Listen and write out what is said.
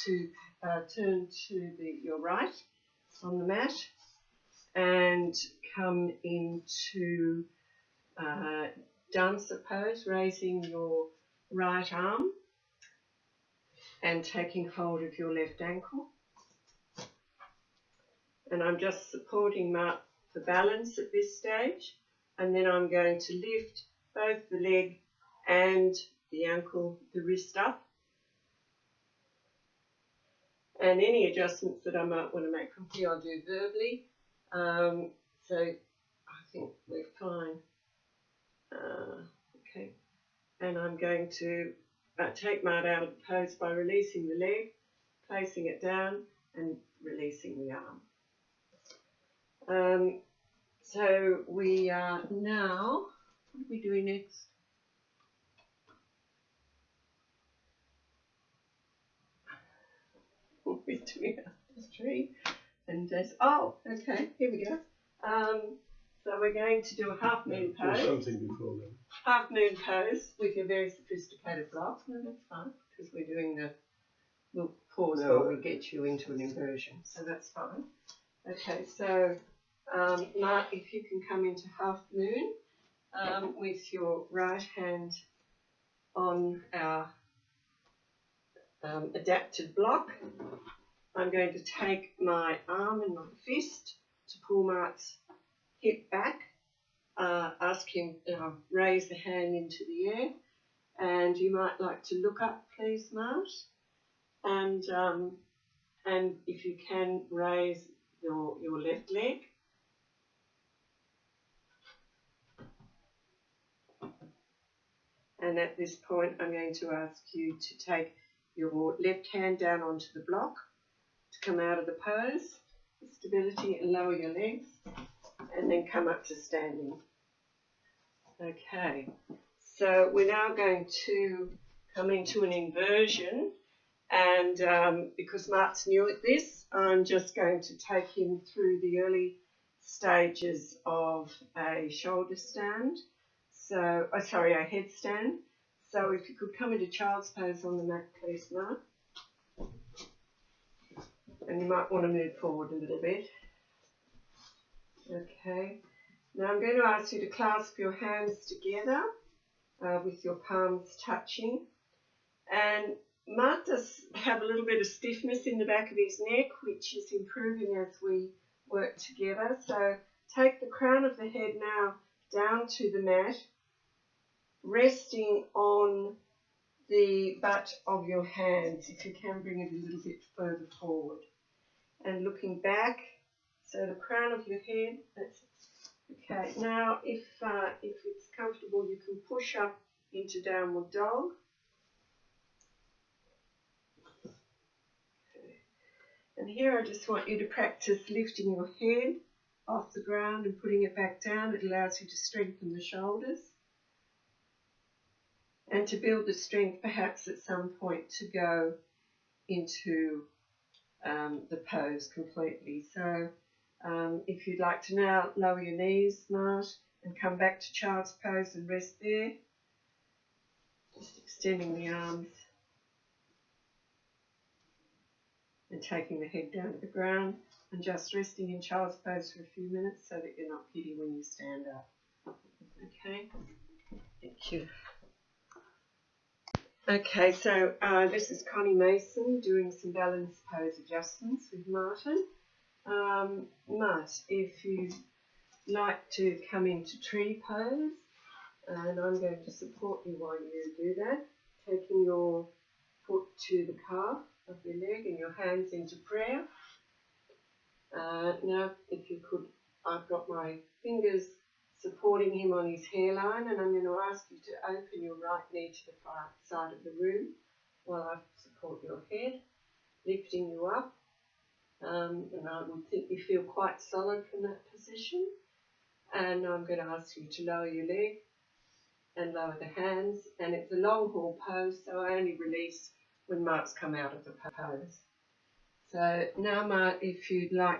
to turn to your right on the mat and come into dancer pose, raising your right arm and taking hold of your left ankle. And I'm just supporting Mark for balance at this stage, and then I'm going to lift both the leg and the ankle, the wrist up. And any adjustments that I might want to make from here, I'll do verbally. So I think we're fine. Okay. And I'm going to take Mart out of the pose by releasing the leg, placing it down and releasing the arm. So we are now, what are we doing next? We're doing a tree and just, oh, okay, here we go. So we're going to do a half moon pose. Something before then. Half moon pose with your very sophisticated block. No, that's fine, because we're doing the, we'll pause while we get you into an inversion, so that's fine. Okay, so Mark, if you can come into half moon with your right hand on our adapted block. I'm going to take my arm and my fist to pull Mark's hip back, ask him to raise the hand into the air, and you might like to look up, please, Mark, and if you can raise your left leg. And at this point, I'm going to ask you to take your left hand down onto the block to come out of the pose, stability, and lower your legs, and then come up to standing. Okay, so we're now going to come into an inversion, and because Mark's new at this, I'm just going to take him through the early stages of a shoulder stand. So, a headstand. So if you could come into child's pose on the mat, please, Mark. And you might want to move forward a little bit. Okay. Now I'm going to ask you to clasp your hands together with your palms touching. And Mark does have a little bit of stiffness in the back of his neck, which is improving as we work together. So take the crown of the head now down to the mat, resting on the butt of your hands, if you can bring it a little bit further forward. And looking back, so the crown of your head, that's okay. Now if it's comfortable, you can push up into downward dog. Okay. And here I just want you to practice lifting your head off the ground and putting it back down. It allows you to strengthen the shoulders and to build the strength perhaps at some point to go into the pose completely. So if you'd like to now lower your knees, Mart, and come back to child's pose and rest there, just extending the arms and taking the head down to the ground and just resting in child's pose for a few minutes so that you're not giddy when you stand up. Okay, thank you. Okay, so this is Connie Mason doing some balance pose adjustments with Martin. Mart, if you'd like to come into tree pose, and I'm going to support you while you do that, taking your foot to the calf of your leg and your hands into prayer. Now, if you could, I've got my fingers supporting him on his hairline, and I'm going to ask you to open your right knee to the far side of the room while I support your head, lifting you up. And I would think you feel quite solid from that position. And I'm going to ask you to lower your leg and lower the hands. And it's a long haul pose, so I only release when Mark's come out of the pose. So now, Mark, if you'd like